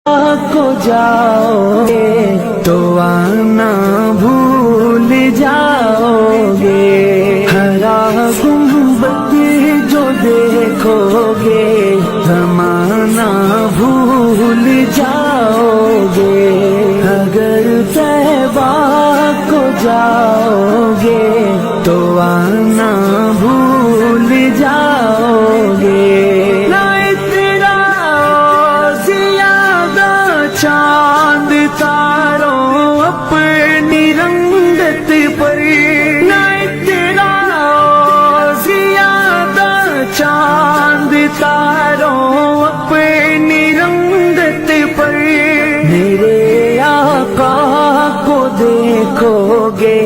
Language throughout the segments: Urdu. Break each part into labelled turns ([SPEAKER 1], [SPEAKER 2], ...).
[SPEAKER 1] کو جاؤ گے تو آنا بھول جاؤ گے، ہرا گنبد جو دیکھو گے زمانہ بھول جاؤ گے، اگر طیبہ کو جاؤ گے تو آنا بھول جاؤ گے۔ چاند تاروں اپنی رنگت پر، نہ تیرا زیادہ چاند تاروں اپنی رنگت پر، میرے آقا کو دیکھو گے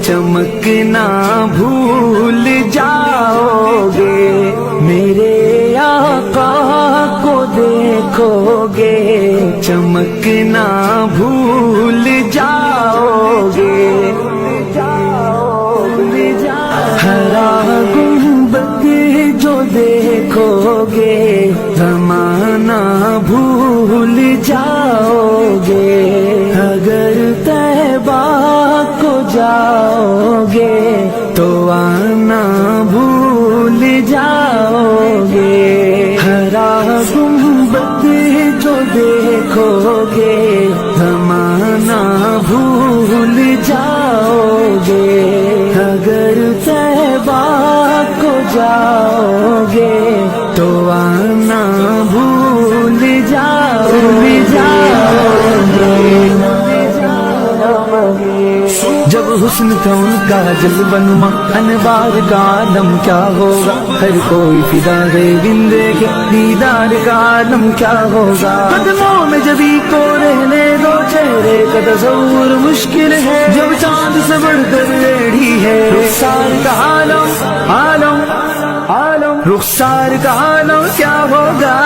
[SPEAKER 1] چمکنا بھول جاؤ گے، میرے آقا کو دیکھو گے چمکنا بھول جاؤ گے، ہرا گنبد جو دیکھو گے زمانہ بھول جاؤ گے، اگر طیبہ کو جاؤ گے تو آنا بھول جاؤ گے، ہرا گنبد جو دیکھو گے زمانہ بھول جاؤ گے، اگر طیبہ کو جاؤ گے تو آنا بھول جاؤ گے۔ جب حسن تھا ان کا جلوہ نما، انوار کا عالم کیا ہوگا، ہر کوئی فدا ہے دن دیکھے دیدار کا عالم کیا ہوگا، قدموں میں جبھی کو رہنے دو چہرے کا تصور مشکل ہے، جب چاند سے بڑھ کر ریڑھی ہے رخسار کا عالم، عالم عالم رخسار کا عالم کیا ہوگا۔